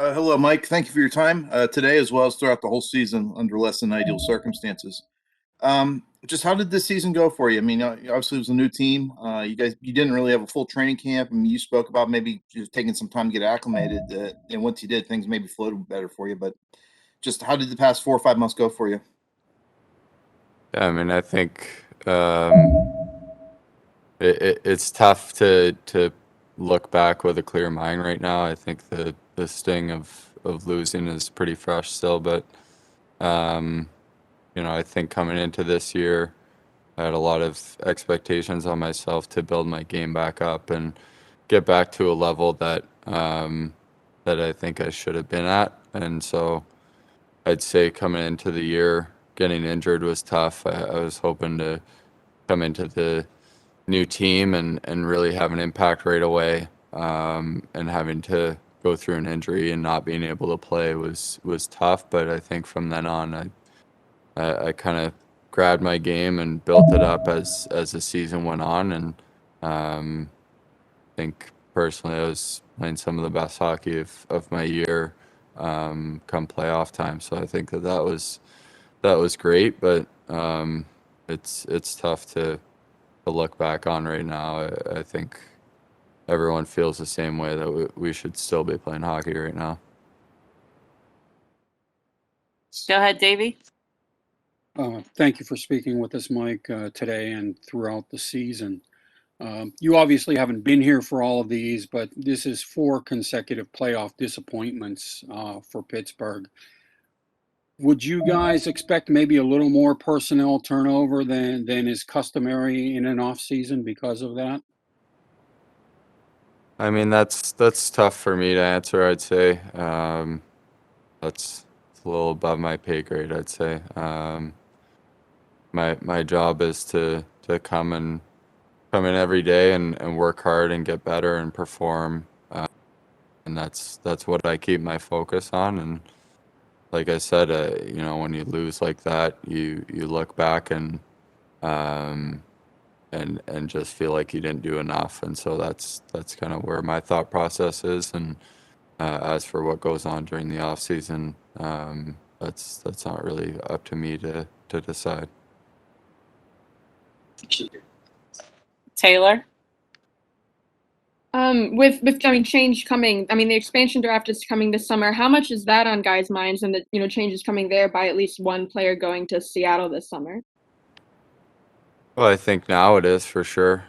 Hello, Mike. Thank you for your time today, as well as throughout the whole season under less than ideal circumstances. Just how did this season go for you? I mean, obviously it was a new team. You didn't really have a full training camp. I mean, you spoke about maybe just taking some time to get acclimated, and once you did, things maybe flowed better for you. But just how did the past 4 or 5 months go for you? Yeah, I mean, I think it's tough to look back with a clear mind right now. I think the sting of losing is pretty fresh still, but um, I think coming into this year, I had a lot of expectations on myself to build my game back up and get back to a level that I think I should have been at. And so I'd say coming into the year, getting injured was tough. I was hoping to come into the new team and really have an impact right away. And having to go through an injury and not being able to play was tough. But I think from then on, I kind of grabbed my game and built it up as the season went on. And I think personally, I was playing some of the best hockey of my year come playoff time. So I think that was great. But it's tough to look back on right now. I think everyone feels the same way that we should still be playing hockey right now. Go ahead, Davey. Thank you for speaking with us, Mike, today and throughout the season. You obviously haven't been here for all of these, but this is 4 consecutive playoff disappointments for Pittsburgh. Would you guys expect maybe a little more personnel turnover than is customary in an off season because of that? I mean, that's tough for me to answer, I'd say. That's it's a little above my pay grade, I'd say. My job is to come in every day and work hard and get better and perform. And that's what I keep my focus on. And like I said, when you lose like that, you look back um, and just feel like you didn't do enough. And so that's kind of where my thought process is. And as for what goes on during the off season, that's not really up to me to decide. Taylor. With change coming, the expansion draft is coming this summer. How much is that on guys' minds, and the change is coming there by at least one player going to Seattle this summer? Well, I think now it is for sure.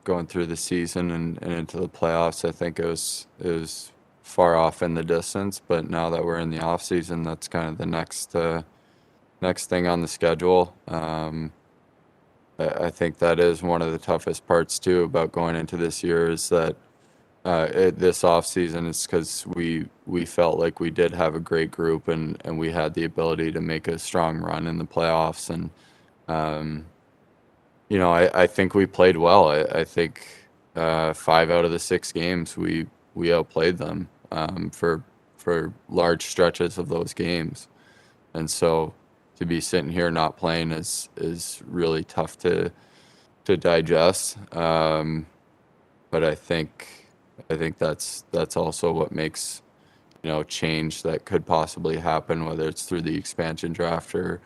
Going through the season and into the playoffs, I think it was far off in the distance. But now that we're in the off season, that's kind of the next thing on the schedule. I think that is one of the toughest parts too about going into this year is that this off season is because we felt like we did have a great group and we had the ability to make a strong run in the playoffs and um, I think we played well. I think 5 out of the 6 games we outplayed them for large stretches of those games, and so to be sitting here not playing is really tough to digest. But I think that's also what makes change that could possibly happen, whether it's through the expansion draft or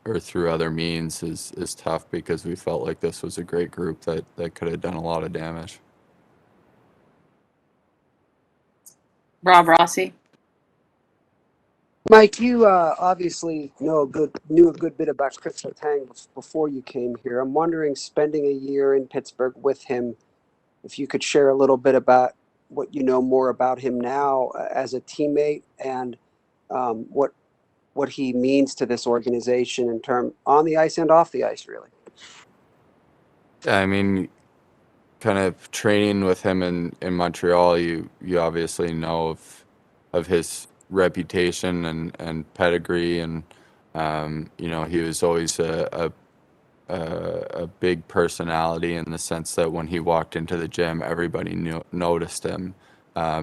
or through other means is tough because we felt like this was a great group that could have done a lot of damage. Rob Rossi. Mike, you obviously knew a good bit about Chris Letang before you came here. I'm wondering, spending a year in Pittsburgh with him, if you could share a little bit about what you know more about him now as a teammate and what he means to this organization in term on the ice and off the ice, really. Yeah, I mean, kind of training with him in Montreal, you obviously know of his reputation and pedigree, and he was always a big personality in the sense that when he walked into the gym, everybody noticed him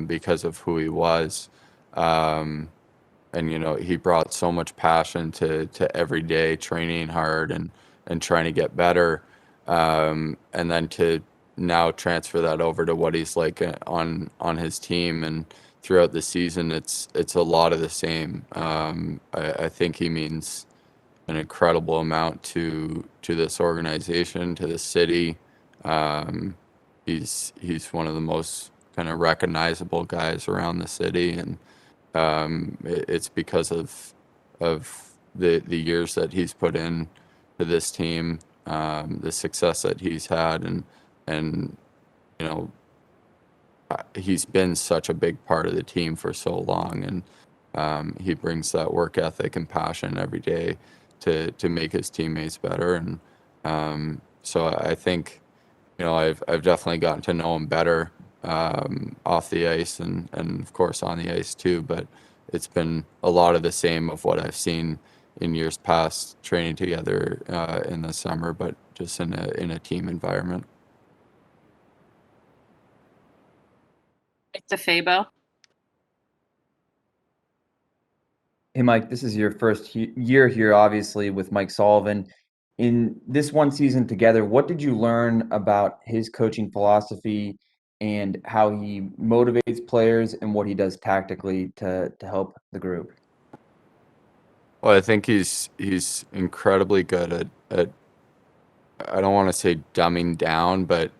because of who he was. Um, and he brought so much passion to every day training hard and trying to get better, and then to now transfer that over to what he's like on his team and throughout the season, it's a lot of the same. I think he means an incredible amount to this organization, to the city. He's one of the most kind of recognizable guys around the city, and it's because of the years that he's put in to this team, the success that he's had, and you know, he's been such a big part of the team for so long, and he brings that work ethic and passion every day to make his teammates better. And so I think, you know, I've definitely gotten to know him better off the ice and of course on the ice too. But it's been a lot of the same of what I've seen in years past, training together in the summer, but just in a team environment. DeFabo. Hey, Mike, this is your first year here, obviously, with Mike Sullivan. In this one season together, what did you learn about his coaching philosophy and how he motivates players and what he does tactically to help the group? Well, I think he's incredibly good at I don't want to say dumbing down, but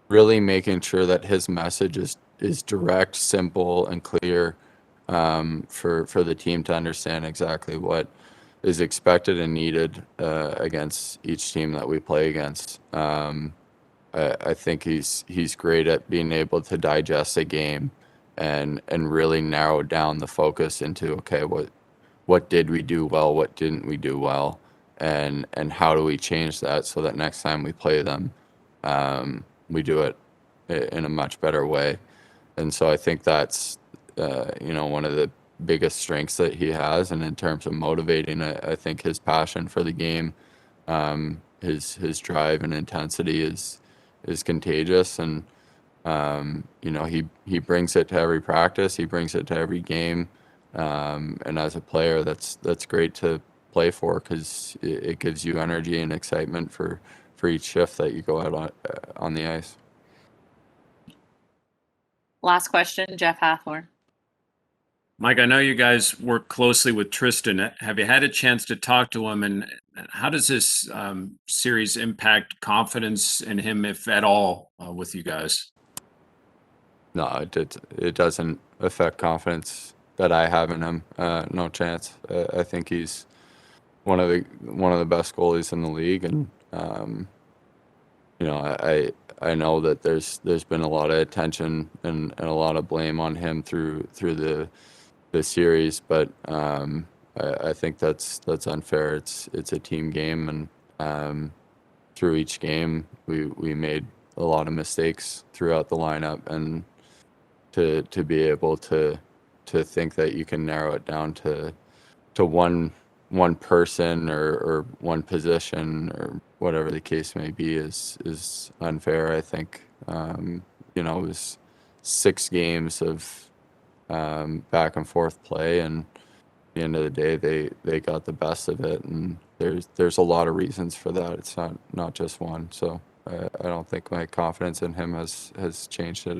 really making sure that his message is direct, simple, and clear for the team to understand exactly what is expected and needed against each team that we play against. I think he's great at being able to digest a game and really narrow down the focus into, okay, what did we do well, what didn't we do well, and how do we change that so that next time we play them, we do it in a much better way. And so I think that's you know, one of the biggest strengths that he has. And in terms of motivating, I think his passion for the game, his drive and intensity is contagious. And you know, he brings it to every practice, he brings it to every game. And as a player, that's great to play for, because it gives you energy and excitement for each shift that you go out on the ice. Last question, Jeff Hathorn. Mike, I know you guys work closely with Tristan. Have you had a chance to talk to him, and how does this series impact confidence in him, if at all, with you guys? No, it doesn't affect confidence that I have in him. No chance. I think he's one of the best goalies in the league, and you know, I know that there's been a lot of attention and a lot of blame on him through the series, but I think that's unfair. It's a team game, and through each game we made a lot of mistakes throughout the lineup, and to be able to think that you can narrow it down to one person or one position or whatever the case may be is unfair. I think you know, it was 6 games of back and forth play, and at the end of the day they got the best of it, and there's a lot of reasons for that. It's not just one. So I don't think my confidence in him has changed it